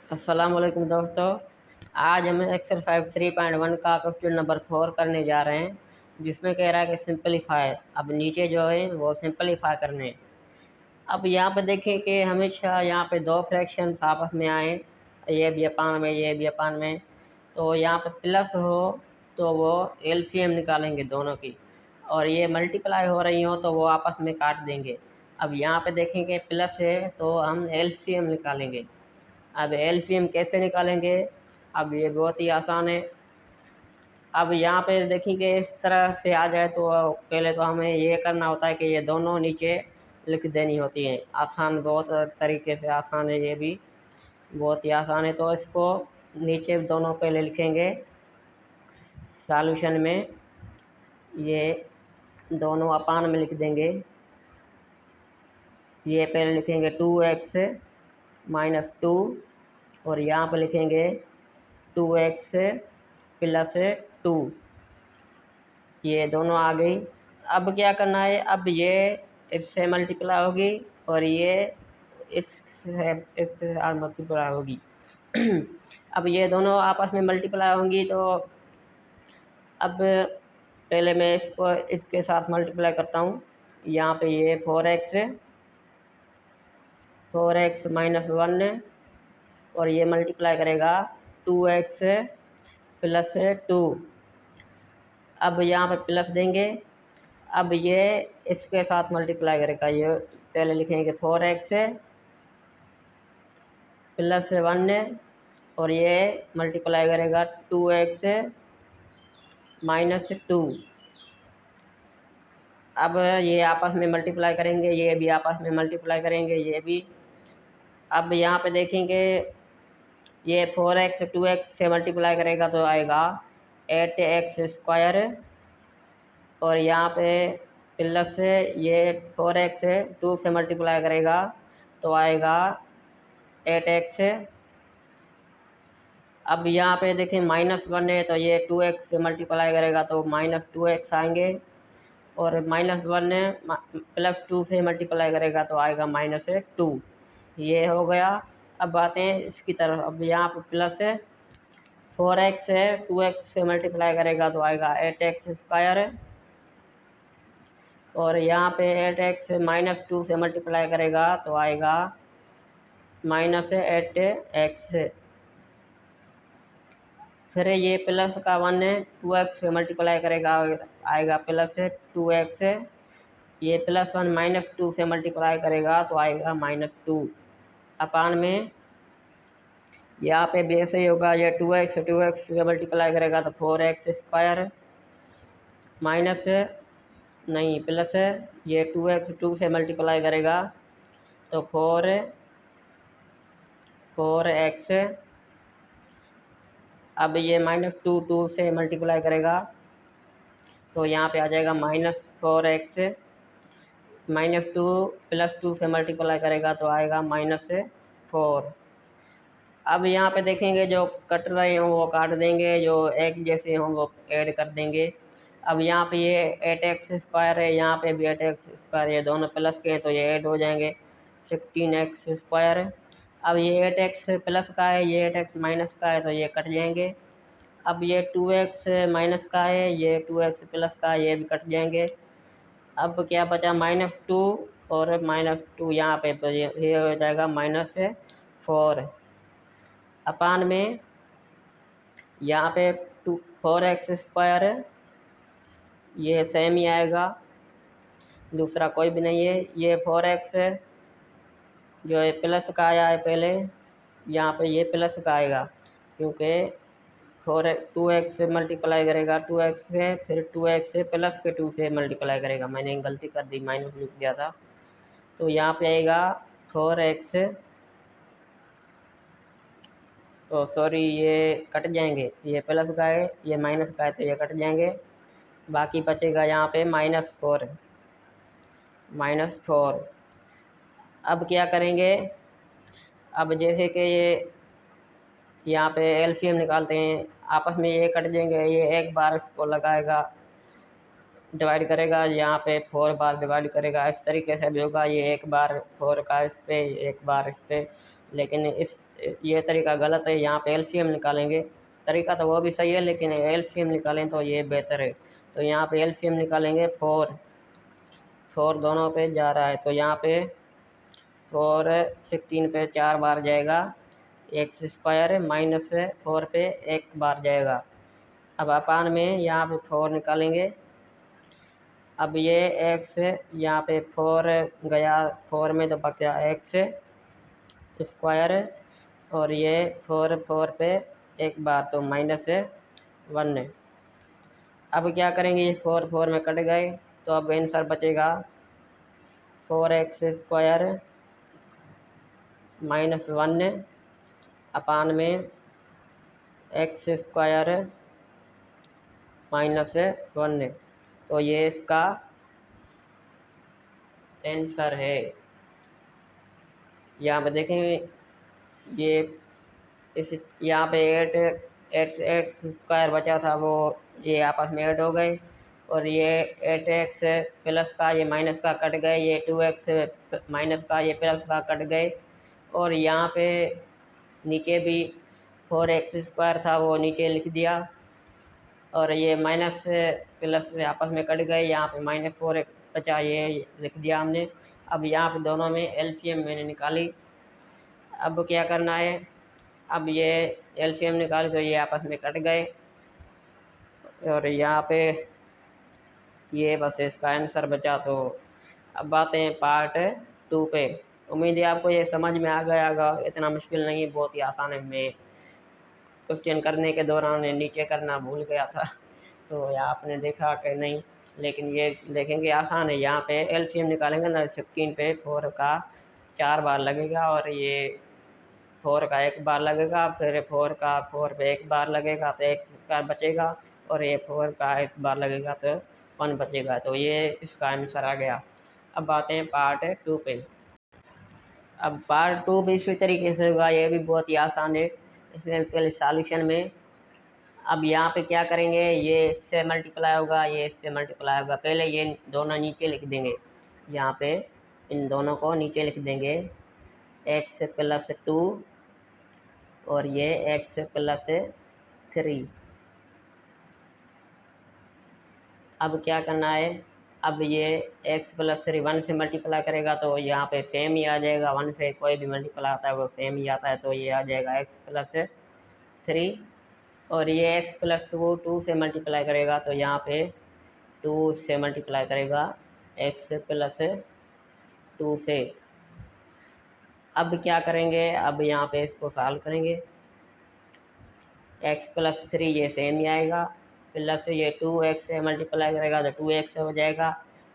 अस्सलाम वालेकुम दोस्तों। आज हम एक्सरसाइज 3.1 का क्वेश्चन नंबर 4 करने जा रहे हैं, जिसमें कह रहा है कि सिंपलीफाई। अब नीचे जो है वो सिंपलीफाई करने हैं। अब यहाँ पे देखें कि हमेशा यहाँ पे दो फ्रैक्शन आपस में आए, ये भी अपान में ये भी अपान में, तो यहाँ पे प्लस हो तो वो एलसीएम निकालेंगे दोनों की, और ये मल्टीप्लाई हो रही हो तो वो आपस में काट देंगे। अब यहाँ पे देखेंगे प्लस है तो हम एलसीएम निकालेंगे। अब एलसीएम कैसे निकालेंगे? अब ये बहुत ही आसान है। अब यहाँ पे देखेंगे इस तरह से आ जाए तो पहले तो हमें ये करना होता है कि ये दोनों नीचे लिख देनी होती है। आसान, बहुत तरीके से आसान है, ये भी बहुत ही आसान है। तो इसको नीचे दोनों पहले लिखेंगे सॉल्यूशन में, ये दोनों अपान में लिख देंगे। ये पहले लिखेंगे 2x माइनस 2, और यहाँ पर लिखेंगे 2x प्लस 2। ये दोनों आ गई। अब क्या करना है? अब ये इससे मल्टीप्लाई होगी और ये इससे मल्टीप्लाई होगी। अब ये दोनों आपस में मल्टीप्लाई होंगी तो अब पहले मैं इसको इसके साथ मल्टीप्लाई करता हूँ। यहाँ पे ये 4x माइनस 1, और ये मल्टीप्लाई करेगा 2x प्लस 2। अब यहाँ पे प्लस देंगे। अब ये इसके साथ मल्टीप्लाई करेगा। ये पहले लिखेंगे 4x प्लस 1, और ये मल्टीप्लाई करेगा 2x माइनस 2। अब ये आपस में मल्टीप्लाई करेंगे, ये भी आपस में मल्टीप्लाई करेंगे, ये भी। अब यहाँ पे देखेंगे ये 4x 2x से मल्टीप्लाई करेगा तो आएगा 8x², और यहाँ पे प्लस ये 4x 2 से मल्टीप्लाई करेगा तो आएगा 8x। अब यहाँ पे देखें -1 है तो ये 2x से मल्टीप्लाई करेगा तो -2x आएंगे, और -1 प्लस 2 से मल्टीप्लाई करेगा तो आएगा -2। ये हो गया। अब आते हैं इसकी तरफ। अब यहाँ पे प्लस 4x 2x से मल्टीप्लाई करेगा तो आएगा 8x², और यहाँ पे 8x माइनस 2 से मल्टीप्लाई करेगा तो आएगा -8x। फिर ये प्लस का 1 2x से मल्टीप्लाई करेगा आएगा प्लस 2x। ये +1 -2 से मल्टीप्लाई करेगा तो आएगा -2 अपान में। यहाँ पे भी ऐसे ही होगा। ये 2x से मल्टीप्लाई करेगा तो 4x² माइनस नहीं प्लस, ये 2x 2 से मल्टीप्लाई करेगा तो 4x। अब ये -2 2 से मल्टीप्लाई करेगा तो यहाँ पे आ जाएगा -4x। -2 + 2 से मल्टीप्लाई करेगा तो आएगा -4। अब यहाँ पे देखेंगे जो कट रहे हों वो काट देंगे, जो एक जैसे हों वो ऐड कर देंगे। अब यहाँ पे ये 8x² है, यहाँ पे भी 8x², ये दोनों प्लस के हैं तो ये ऐड हो जाएंगे 16x²। अब ये 8x प्लस का है, ये 8x माइनस का है तो ये कट जाएंगे। अब ये 2x माइनस का है, ये 2x प्लस का है, ये भी कट जाएंगे। अब क्या बचा? -2 और -2 यहाँ पे तो ये हो जाएगा -4 अपान में। यहाँ पे 4x², ये सेम ही आएगा, दूसरा कोई भी नहीं है। ये 4x जो है प्लस का आया है पहले, यहाँ पे ये प्लस का आएगा क्योंकि 2x से मल्टीप्लाई करेगा 2x से, फिर 2x से प्लस के 2 से मल्टीप्लाई करेगा। मैंने गलती कर दी, माइनस लिख दिया था। तो यहाँ पे आएगा 4x, तो सॉरी ये कट जाएंगे, ये प्लस का है ये माइनस का है तो ये कट जाएंगे। बाकी बचेगा यहाँ पे -4। अब क्या करेंगे? अब जैसे कि ये यहाँ पे एलसीएम निकालते हैं, आपस में ये कट जाएंगे। ये एक बार इसको लगाएगा, डिवाइड करेगा, यहाँ पे 4 बार डिवाइड करेगा। इस तरीके से भी होगा, ये एक बार 4 का इस पे, एक बार इस पे, लेकिन इस ये तरीका गलत है। यहाँ पे एलसीएम निकालेंगे। तरीका तो वो भी सही है, लेकिन एलसीएम निकालें तो ये बेहतर है। तो यहाँ पे एलसीएम निकालेंगे। फोर फोर दोनों पे जा रहा है, तो यहाँ पे 4 16 पे 4 बार जाएगा, एक्स स्क्वायर माइनस 4 पे 1 बार जाएगा। अब अपान में यहाँ पे 4 निकालेंगे। अब ये एक्स यहाँ पे 4 गया, 4 में तो बचा एक्स स्क्वायर, और ये 4 पे 1 बार, तो -1। अब क्या करेंगे, ये 4 में कट गए, तो अब आंसर बचेगा 4x स्क्वायर -1 अपान में एक्स स्क्वायर -1। तो ये इसका आंसर है। यहाँ पे देखेंगे, ये इस यहाँ पे 8x स्क्वायर बचा था, वो ये आपस में ऐड हो गए, और ये 8x प्लस का ये माइनस का कट गए, ये 2x माइनस का ये प्लस का कट गए, और यहाँ पे नीचे भी 4x स्क्वायर था, वो नीचे लिख दिया, और ये माइनस प्लस आपस में कट गए, यहाँ पे -4 बचा, ये लिख दिया हमने। अब यहाँ पे दोनों में एलसीएम मैंने निकाली। अब क्या करना है, अब ये एलसीएम निकाले तो ये आपस में कट गए, और यहाँ पे ये बस इसका आंसर बचा। तो अब आते हैं पार्ट 2 पे। उम्मीद है आपको ये समझ में आ गया होगा। इतना मुश्किल नहीं है, बहुत ही आसान है। मैं क्वेश्चन करने के दौरान नीचे करना भूल गया था, तो यहाँ आपने देखा कि नहीं, लेकिन ये देखेंगे आसान है। यहाँ पे एलसीएम निकालेंगे ना, 16 पे 4 का 4 बार लगेगा, और ये 4 का 1 बार लगेगा, फिर 4 पे 1 बार लगेगा, तो 1 का बचेगा, और ये 4 का 1 बार लगेगा तो 1 बचेगा। तो ये इसका आंसर आ गया। अब आते हैं पार्ट 2 पे। अब पार्ट 2 भी इसी तरीके से होगा, ये भी बहुत ही आसान है। इसमें पहले सॉल्यूशन में, अब यहाँ पे क्या करेंगे, ये इससे मल्टीप्लाई होगा, ये इससे मल्टीप्लाई होगा। पहले ये दोनों नीचे लिख देंगे, यहाँ पे इन दोनों को नीचे लिख देंगे, x+2 और ये x+3। अब क्या करना है, अब ये x+3 1 से मल्टीप्लाई करेगा, तो यहाँ पे सेम ही आ जाएगा। 1 से कोई भी मल्टीप्लाई आता है वो सेम ही आता है, तो ये आ जाएगा x+3। और ये x+2 2 से मल्टीप्लाई करेगा, तो यहाँ पे 2 से मल्टीप्लाई करेगा x+2 से। अब क्या करेंगे, अब यहाँ पे इसको सॉल्व करेंगे। x+3 ये सेम ही आएगा, प्लस ये 2x से मल्टीप्लाई करेगा तो 2x हो जाएगा,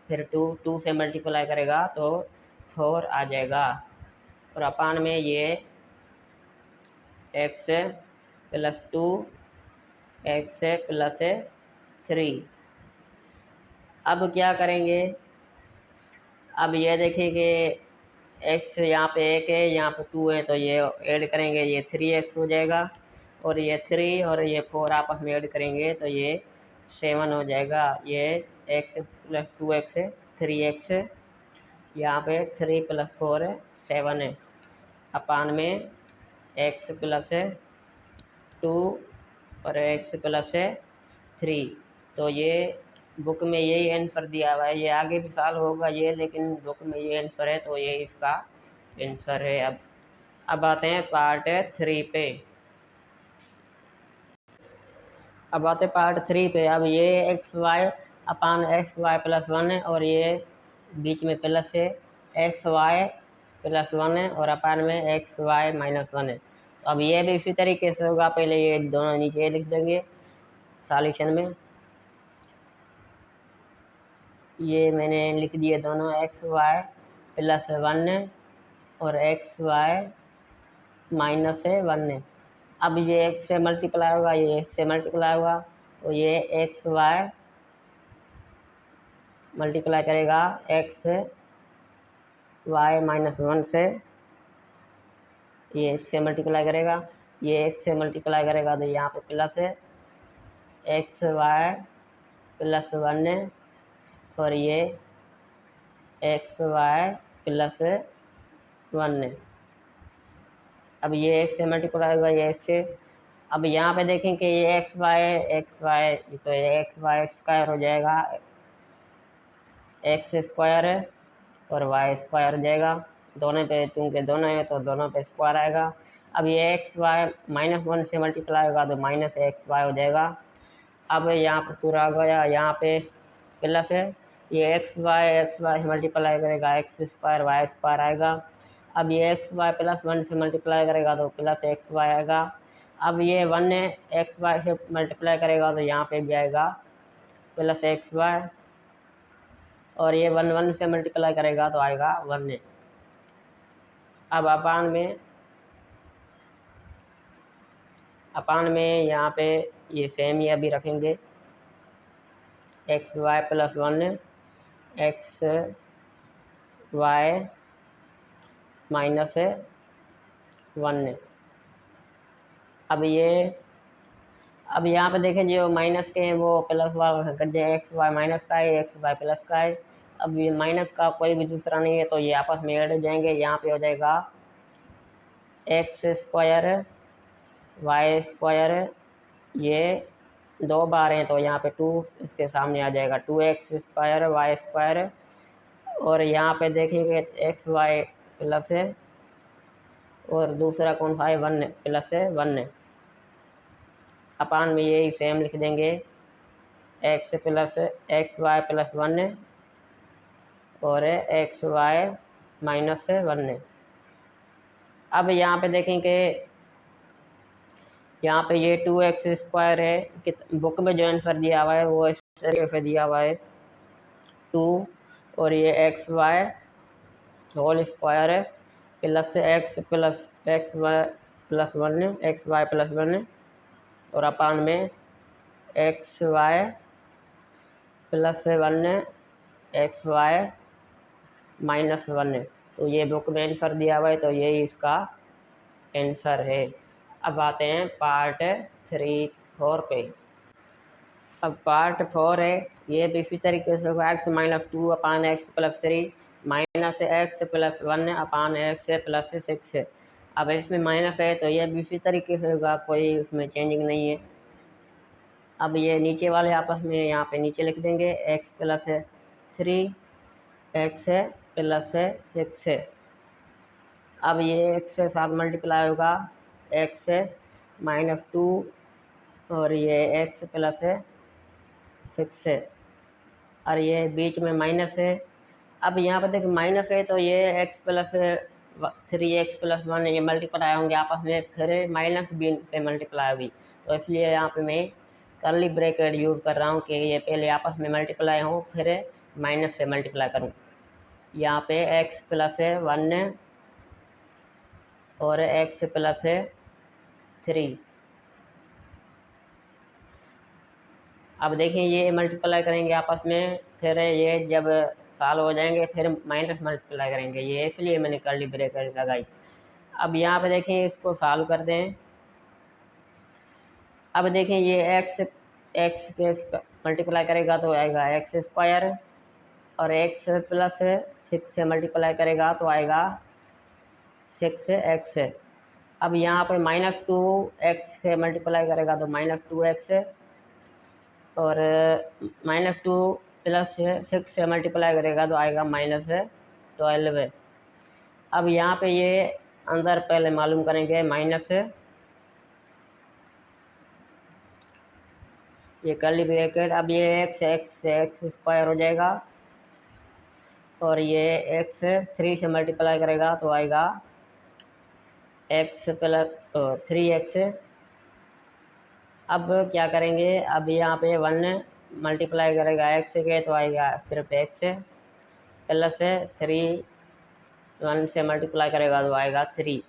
फिर 2 से मल्टीप्लाई करेगा तो 4 आ जाएगा, और अपान में ये x+2 x+3। अब क्या करेंगे, अब ये देखिए कि x यहाँ पे 1 है, यहाँ पे 2 है, तो ये ऐड करेंगे, ये 3x हो जाएगा, और ये 3 और ये 4 आपस में ऐड करेंगे तो ये 7 हो जाएगा। ये x+2x 3x, यहाँ पे 3 + 4 7 है, अपान में x+2 और x+3। तो ये बुक में यही आंसर दिया हुआ है, ये आगे भी सॉल्व होगा ये, लेकिन बुक में ये आंसर है, तो ये इसका आंसर है। अब आते हैं पार्ट 3 पे। अब आते पार्ट 3 पे। अब ये xy अपान xy+1 है, और ये बीच में प्लस है, xy+1 है, और अपान में xy-1 है। तो अब ये भी इसी तरीके से होगा, पहले ये दोनों नीचे लिख देंगे सॉल्यूशन में। ये मैंने लिख दिए दोनों, xy+1 और xy-1। अब ये x से मल्टीप्लाई होगा, ये x से मल्टीप्लाई होगा, तो ये xy मल्टीप्लाई करेगा xy-1 से, ये x से मल्टीप्लाई करेगा, ये x से मल्टीप्लाई करेगा, तो यहाँ पे प्लस है xy+1 और ये xy+1। अब ये एक्स से मल्टीप्लाई होगा ये एक्स से। अब यहाँ पे देखें कि ये एक्स वाई तो ये एक्स वाई स्क्वायर हो जाएगा, एक्स स्क्वायर और वाई स्क्वायर हो जाएगा। दोनों पे चूँकि दोनों है तो दोनों पे स्क्वायर आएगा। अब ये एक्स वाई -1 से मल्टीप्लाई होगा तो माइनस एक्स वाई हो जाएगा। अब यहाँ पर पूरा हो गया, यहाँ पे प्लस है, ये एक्स वाई से मल्टीप्लाई करेगा एक्स स्क्वायर वाई स्क्वायर आएगा। अब ये एक्स वाई +1 से मल्टीप्लाई करेगा तो प्लस एक्स वाई आएगा। अब ये 1 है, एक्स वाई से मल्टीप्लाई करेगा तो यहाँ पे भी आएगा प्लस एक्स वाई, और ये 1 से मल्टीप्लाई करेगा तो आएगा 1 है। अब अपान में यहाँ पे ये सेम ही अभी रखेंगे, एक्स वाई +1 एक्स वाई -1। अब यहाँ पे देखें जो माइनस के हैं वो प्लस वाला कर दिया, एक्स वाई माइनस का है, एक्स वाई प्लस का है। अब ये माइनस का कोई भी दूसरा नहीं है तो ये आपस में ऐड हो जाएंगे। यहाँ पे हो जाएगा एक्स स्क्वायर वाई स्क्वायर, ये 2 बार हैं तो यहाँ पे 2 इसके सामने आ जाएगा, 2x स्क्वायर वाई स्क्वायर। और यहाँ पे देखेंगे एक्स वाई प्लस है और दूसरा कौन सा है 1 प्लस है 1 है। अपान में यही सेम लिख देंगे, एक्स वाई +1 और एक्स वाई -1। अब यहाँ पे देखेंगे, यहाँ पे ये 2x स्क्वायर है कि बुक में जो आंसर दिया हुआ है वो इस तरीके से दिया हुआ है 2, और ये एक्स वाई होल स्क्वायर है प्लस एक्स वाई +1 और अपान में एक्स वाई +1 एक्स वाई -1। तो ये बुक में आंसर दिया हुआ है तो यही इसका आंसर है। अब आते हैं पार्ट 3-4 पे। अब पार्ट 4 है, ये भी इसी तरीके से होगा, x -2 अपान x +3 -x +1 अपान x +6। अब इसमें माइनस है तो ये भी इसी तरीके से होगा, कोई उसमें चेंजिंग नहीं है। अब ये नीचे वाले आपस में यहाँ पे नीचे लिख देंगे, x +3 x +6। अब ये x से साथ मल्टीप्लाई होगा, x -2 और ये x +6 और ये बीच में माइनस है। अब यहाँ पर देखिए माइनस है तो ये x +3x +1 ये मल्टीप्लाई होंगे आपस में, फिर माइनस भी से मल्टीप्लाई होगी। तो इसलिए यहाँ पे मैं कर्ली ब्रैकेट यूज़ कर रहा हूँ कि ये पहले आपस में मल्टीप्लाई हो फिर माइनस से मल्टीप्लाई करूँ। यहाँ पे x +1 और x +3। अब देखें ये मल्टीप्लाई करेंगे आपस में, फिर ये जब साल हो जाएंगे फिर माइनस मल्टीप्लाई करेंगे, ये इसलिए मैंने कर्ली ब्रैकेट लगाई। अब यहाँ पे देखें इसको सॉल्व कर दें। अब देखें ये एक्स के मल्टीप्लाई करेगा तो आएगा एक्स स्क्वायर और एक्स +6 से मल्टीप्लाई करेगा तो आएगा 6x। अब यहाँ पर -2x से मल्टीप्लाई करेगा तो -2x और -2 +6 से मल्टीप्लाई करेगा तो आएगा -12। अब यहाँ पे ये अंदर पहले मालूम करेंगे माइनस, ये कर्ली ब्रैकेट। अब ये एक्स स्क्वायर हो जाएगा और ये x 3 से मल्टीप्लाई करेगा तो आएगा x + 3x। अब क्या करेंगे, अब यहाँ पे 1 मल्टीप्लाई करेगा x के तो आएगा सिर्फ x +3 1 से मल्टीप्लाई करेगा तो आएगा 3।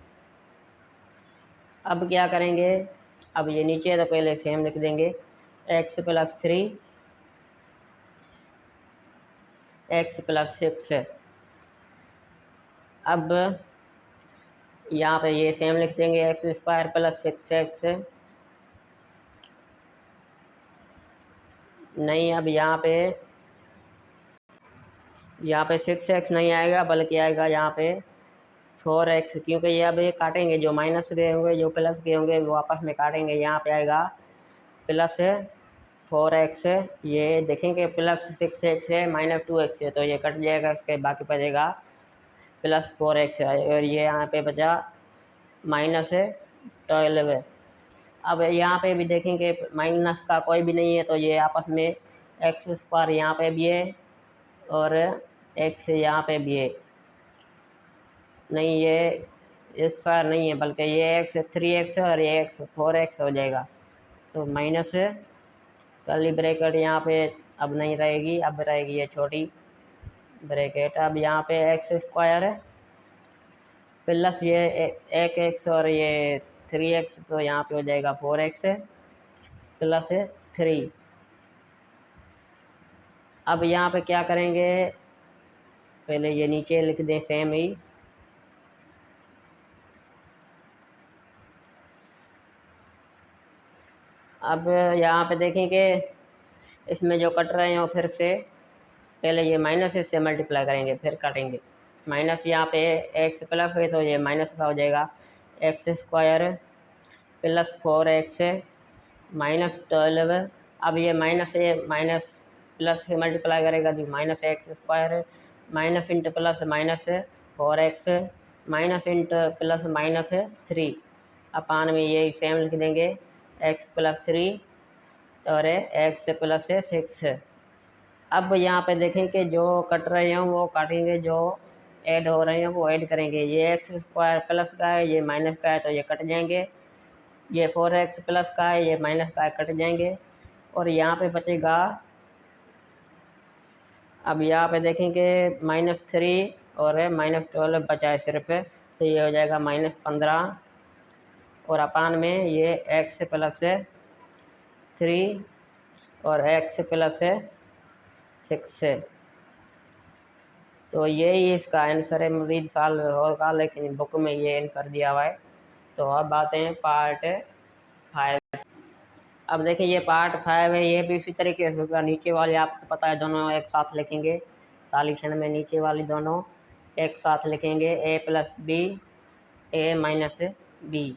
अब क्या करेंगे, अब ये नीचे तो पहले सेम लिख देंगे, x +3 x +6। अब यहाँ पे ये सेम लिख देंगे, एक्स स्क्वायर +6x। नहीं, अब यहाँ पे 6x नहीं आएगा बल्कि आएगा यहाँ पे 4x, क्योंकि ये अब ये काटेंगे, जो माइनस के होंगे जो प्लस के होंगे वो आपस में काटेंगे। यहाँ पे आएगा प्लस 4x, ये देखेंगे प्लस 6x है माइनस 2x है, तो ये कट जाएगा, इसके बाकी बचेगा प्लस 4x और ये यहाँ पे बचा माइनस 12। अब यहाँ पे भी देखेंगे माइनस का कोई भी नहीं है, तो ये आपस में एक्स स्क्वायर यहाँ पे भी है और एक्स यहाँ पे भी है, नहीं ये स्क्वायर नहीं है बल्कि ये एक्स 3x और ये एक्स 4x हो जाएगा। तो माइनस कर्ली ब्रैकेट यहाँ पे अब नहीं रहेगी, अब रहेगी ये छोटी ब्रैकेट। अब यहाँ पे एक्स स्क्वायर प्लस ये एक एक्स और ये 3x, तो यहाँ पे हो जाएगा 4x प्लस 3। अब यहाँ पे क्या करेंगे, पहले ये नीचे लिख दें सेम ही। अब यहाँ पे देखेंगे इसमें जो कट रहे हैं फिर से पहले ये माइनस से मल्टीप्लाई करेंगे फिर काटेंगे। माइनस यहाँ पे एक्स प्लस है तो ये माइनस का हो जाएगा x square plus 4x minus 12। अब ये माइनस प्लस से मल्टीप्लाई करेगा तो minus x square minus into plus minus 4x minus into plus minus 3 अपान में ये सेम लिख देंगे एक्स प्लस 3 और एक्स प्लस 6। अब यहाँ पे देखें कि जो कट रहे हैं वो काटेंगे, जो ऐड हो रहे हैं वो ऐड करेंगे। ये एक्स स्क्वायर प्लस का है, ये माइनस का है, तो ये कट जाएंगे। ये 4x प्लस का है, ये माइनस का है, कट जाएंगे। और यहाँ पे बचेगा, अब यहाँ पे देखेंगे -3 और -12 बचा है सिर्फ, तो ये हो जाएगा -15 और अपान में ये एक्स प्लस 3 और एक्स प्लस 6। तो यही इसका आंसर है। मज़ीद साल होगा लेकिन बुक में ये आंसर दिया हुआ है। तो अब आते हैं पार्ट 5। अब देखिए ये पार्ट 5 है, ये भी इसी तरीके से होगा। नीचे वाले आपको पता है दोनों एक साथ लिखेंगे, सॉल्यूशन में नीचे वाली दोनों एक साथ लिखेंगे a plus B a minus B.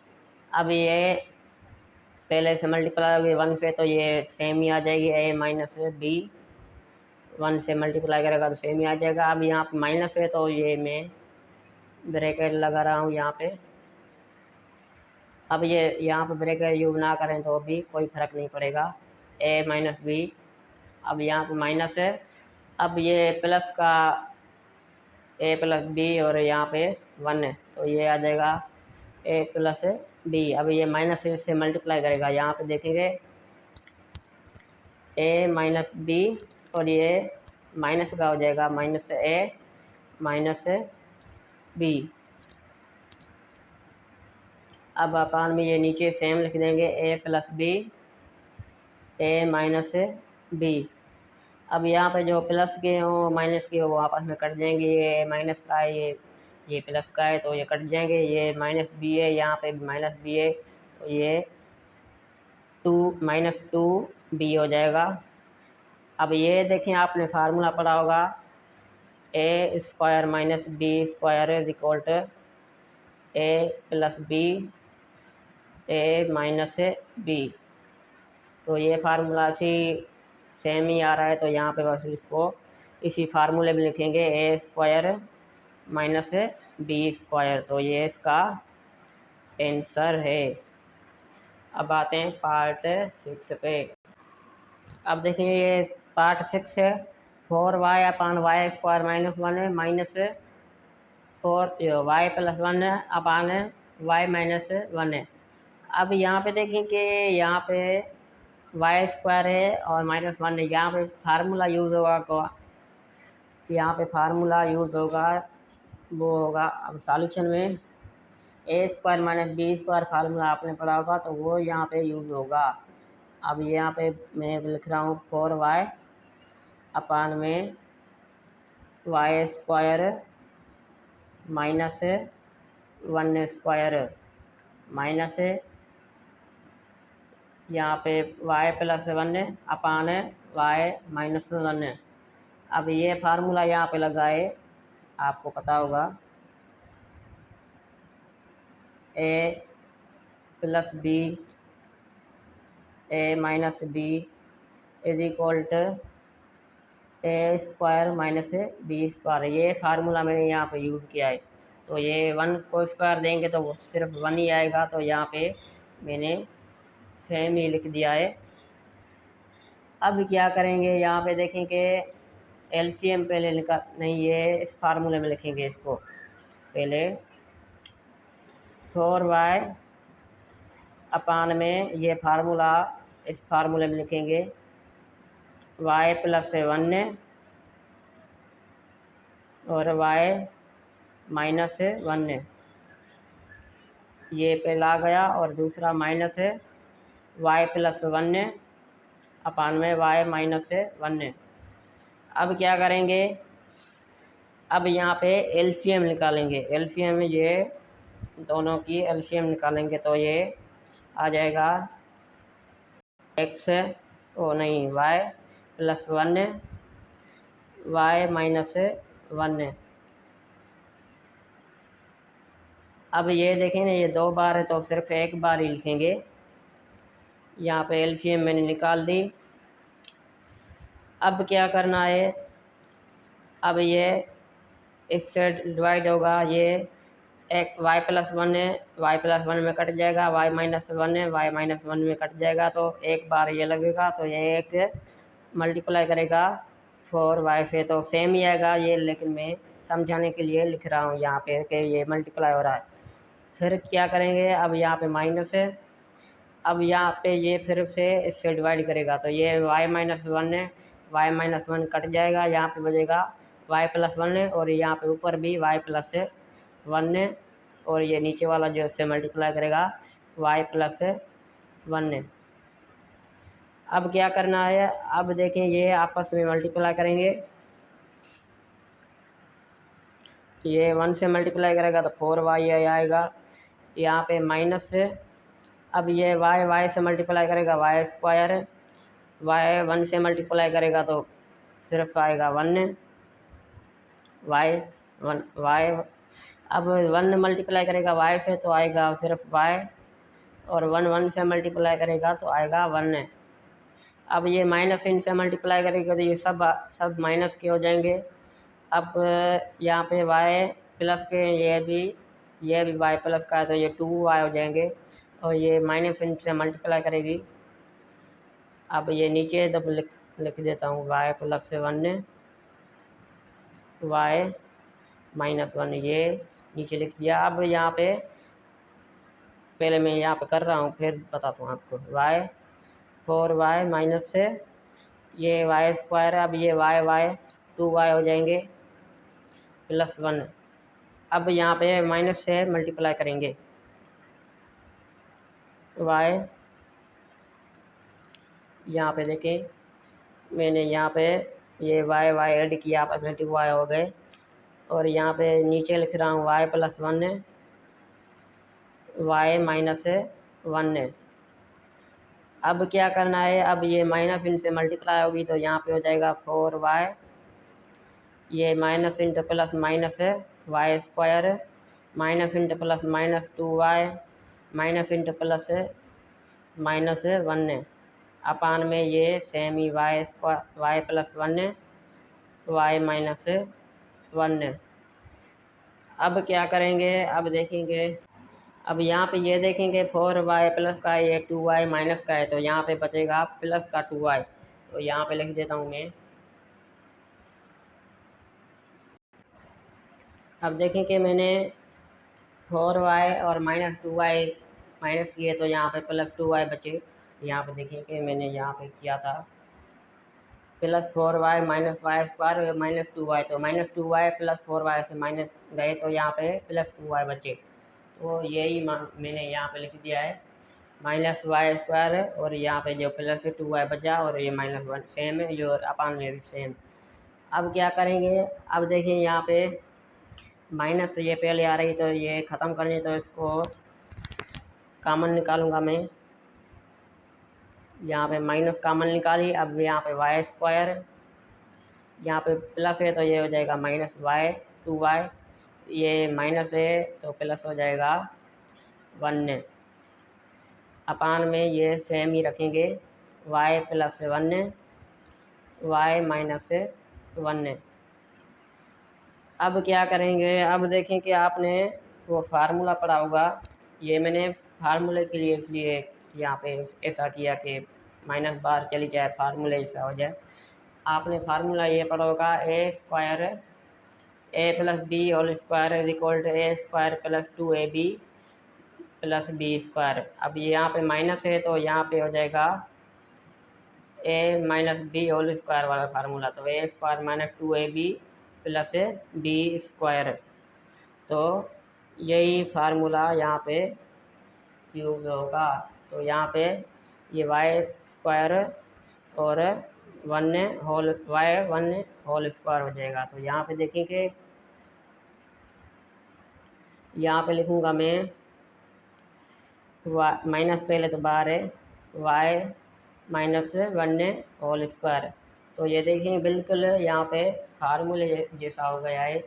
अब ये पहले से मल्टीप्लाई हुई 1 से, तो ये सेम ही आ जाएगी a माइनस बी। 1 से मल्टीप्लाई करेगा तो सेम ही आ जाएगा। अब यहाँ पे माइनस है तो ये मैं ब्रैकेट लगा रहा हूँ यहाँ पे। अब ये यहाँ पे ब्रैकेट यूज ना करें तो भी कोई फ़र्क नहीं पड़ेगा, a माइनस बी। अब यहाँ पे माइनस है, अब ये प्लस का a प्लस बी और यहाँ पे 1 है, तो ये आ जाएगा a प्लस बी। अब ये माइनस से मल्टीप्लाई करेगा, यहाँ पे देखेंगे a माइनस बी और ये माइनस का हो जाएगा माइनस a माइनस बी। अब अपान में ये नीचे सेम लिख देंगे a plus B a minus B. अब यहाँ पे जो प्लस के हो माइनस के हो वो आपस में कट जाएंगे। ये माइनस का है, ये प्लस का है, तो ये कट जाएंगे। ये माइनस बी है, यहाँ पे माइनस बी है, तो ये -2b हो जाएगा। अब ये देखें आपने फार्मूला पढ़ा होगा a square minus B square is equal to a plus B a minus B. तो ये फार्मूला सेम ही आ रहा है, तो यहाँ पे बस इसको इसी फार्मूले में लिखेंगे a square minus B square. तो ये इसका आंसर है। अब आते हैं पार्ट 6 पे। अब देखिए ये पार्ट 6 है। 4y upon y square minus 1 है माइनस 4y प्लस 1 है अपान y माइनस 1 है। अब यहाँ पे देखें कि यहाँ पे वाई स्क्वायर है और -1 है, यहाँ पे फार्मूला यूज़ होगा, को यहाँ पे फार्मूला यूज़ होगा वो होगा, अब सॉल्यूशन में a square minus B square formula आपने पढ़ा होगा तो वो यहाँ पे यूज़ होगा। अब यहाँ पे मैं लिख रहा हूँ 4y अपान में Y square minus 1 square minus यहाँ पे y plus 1 upon y minus 1। अब ये फार्मूला यहाँ पे लगाए, आपको पता होगा A plus B A minus B is equal to A square minus B square. ये फार्मूला मैंने यहाँ पे यूज़ किया है। तो ये 1 को स्क्वायर देंगे तो वो सिर्फ 1 ही आएगा, तो यहाँ पे मैंने सेम ही लिख दिया है। अब क्या करेंगे, यहाँ पे देखेंगे एलसीएम पहले निकाल, नहीं ये इस फार्मूले में लिखेंगे इसको पहले। 4y अपान में ये फार्मूला इस फार्मूले में लिखेंगे y प्लस 1 और y माइनस 1 ये पहला आ गया, और दूसरा माइनस y प्लस 1 अपान में y माइनस 1। अब क्या करेंगे, अब यहाँ पे एलसीएम निकालेंगे। एलसीएम ये दोनों की एलसीएम निकालेंगे तो ये आ जाएगा x ओ नहीं y प्लस 1 y माइनस 1। अब ये देखें ना, ये 2 बार है तो सिर्फ एक बार ही लिखेंगे। यहाँ पे एलसीएम मैंने निकाल दी। अब क्या करना है, अब ये इससे डिवाइड होगा, ये एक y प्लस 1 y प्लस 1 में कट जाएगा, y माइनस 1 y माइनस 1 में कट जाएगा, तो एक बार ये लगेगा तो ये एक मल्टीप्लाई करेगा 4y से, तो सेम ही आएगा ये, लेकिन मैं समझाने के लिए लिख रहा हूँ यहाँ पे कि ये मल्टीप्लाई हो रहा है। फिर क्या करेंगे, अब यहाँ पे माइनस है, अब यहाँ पे ये फिर से इससे डिवाइड करेगा तो ये y minus 1 y minus 1 cut जाएगा, यहाँ पे बचेगा y प्लस 1 और यहाँ पे ऊपर भी y प्लस 1 और ये नीचे वाला जो इससे मल्टीप्लाई करेगा y प्लस 1। अब क्या करना है, अब देखें ये आपस में मल्टीप्लाई करेंगे, ये 1 से मल्टीप्लाई करेगा तो 4y आएगा, यहाँ पे माइनस से, अब ये y से मल्टीप्लाई करेगा y स्क्वायर, y 1 से मल्टीप्लाई करेगा तो सिर्फ आएगा 1 y। अब 1 मल्टीप्लाई करेगा y से तो आएगा सिर्फ y, और 1 से मल्टीप्लाई करेगा तो आएगा 1। अब ये माइनस इनसे मल्टीप्लाई करेगा तो ये सब माइनस के हो जाएंगे। अब यहाँ पे y प्लस के ये भी y प्लस का है तो ये 2y हो जाएंगे, और ये माइनस इनसे मल्टीप्लाई करेगी। अब ये नीचे जब लिख देता हूँ y प्लस 1 y माइनस 1, ये नीचे लिख दिया। अब यहाँ पे पहले मैं यहाँ पे कर रहा हूँ फिर बताता हूँ आपको। y 4y माइनस से ये y स्क्वायर है, अब ये y 2y हो जाएंगे प्लस 1। अब यहाँ पे माइनस से मल्टीप्लाई करेंगे y, यहाँ पे देखें मैंने यहाँ पे ये y ऐड किया, आप y हो गए, और यहाँ पे नीचे लिख रहा हूँ y प्लस 1 y माइनस 1। अब क्या करना है, अब ये माइनस इनसे मल्टीप्लाई होगी तो यहाँ पे हो जाएगा 4y, ये minus into plus minus y square, minus into plus minus 2y, minus into plus minus 1 अपान में ये सेम ही y प्लस 1 y माइनस 1। अब क्या करेंगे, अब देखेंगे, अब यहाँ पे ये देखेंगे 4y प्लस का है, ये 2y माइनस का है, तो यहाँ पे बचेगा प्लस का 2y, तो यहाँ पे लिख देता हूँ मैं। अब देखें कि मैंने 4y और माइनस 2y माइनस किए तो यहाँ पे प्लस 2y बचे। यहाँ पे देखें कि मैंने यहाँ पे किया था plus 4y minus y square minus 2y, तो माइनस 2y प्लस 4y से माइनस गए तो यहाँ पे प्लस 2y बचे, तो यही मैंने यहाँ पे लिख दिया है माइनस y स्क्वायर, और यहाँ पे जो प्लस 2y बचा और ये माइनस 1 सेम है, जो अपान में भी सेम। अब क्या करेंगे, अब देखिए यहाँ पे माइनस ये पहले आ रही तो ये ख़त्म करनी, तो इसको कॉमन निकालूंगा मैं। यहाँ पे माइनस कॉमन निकाली, अब यहाँ पे y स्क्वायर, यहाँ पे प्लस है तो ये हो जाएगा माइनस y 2y, ये माइनस है तो प्लस हो जाएगा 1 अपान में ये सेम ही रखेंगे y प्लस 1 y माइनस 1। अब क्या करेंगे, अब देखें कि आपने वो फार्मूला पढ़ा होगा। ये मैंने फार्मूले के लिए इसलिए यहाँ पे ऐसा किया कि माइनस बार चली जाए, फार्मूले ऐसा हो जाए। आपने फार्मूला ये पढ़ा होगा a plus B whole square is equal to a square plus 2ab plus B square. अब यहाँ पे माइनस है तो यहाँ पे हो जाएगा a minus B whole square वाला फार्मूला, तो a square minus 2ab plus B square. तो यही फार्मूला यहाँ पे यूज होगा। तो यहाँ पे ये y स्क्वायर और 1 होल स्क्वायर हो जाएगा। तो यहाँ पे देखेंगे, यहाँ पे लिखूँगा मैं माइनस पहले तो बाहर है y माइनस 1 होल स्क्वायर। तो ये देखें बिल्कुल यहाँ पे फार्मूले जैसा हो गया है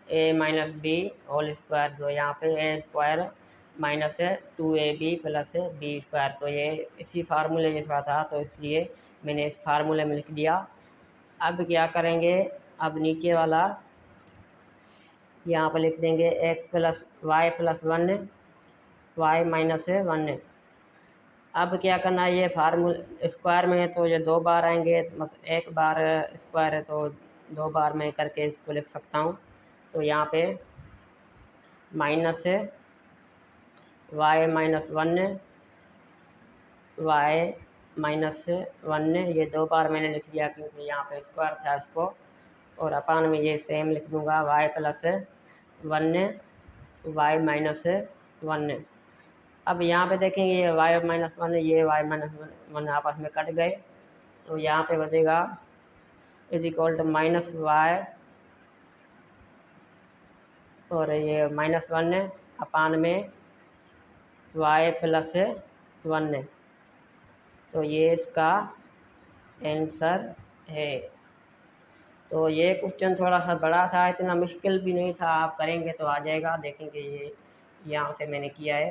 a minus B whole square. तो यहाँ पे a square minus 2ab plus B square. तो ये इसी फार्मूले जैसा था, तो इसलिए मैंने इस फार्मूले में लिख दिया। अब क्या करेंगे, अब नीचे वाला यहाँ पर लिख देंगे x plus y plus 1 y minus 1। अब क्या करना है, ये फार्मूला स्क्वायर में है तो ये 2 बार आएंगे, मतलब एक बार स्क्वायर है तो 2 बार में करके इसको लिख सकता हूँ। तो यहाँ पे minus y minus 1 y minus 1 ये 2 बार मैंने लिख दिया क्योंकि यहाँ पे स्क्वायर था इसको, और अपान में ये सेम लिख दूँगा y प्लस 1 y माइनस 1। अब यहाँ पे देखेंगे ये y माइनस 1 ये y माइनस 1 आपस में कट गए, तो यहाँ पे बचेगा is equal to minus y और ये माइनस 1 अपान में y प्लस 1। तो ये इसका आंसर है। तो ये क्वेश्चन थोड़ा सा बड़ा था, इतना मुश्किल भी नहीं था, आप करेंगे तो आ जाएगा। देखेंगे ये यहाँ से मैंने किया है।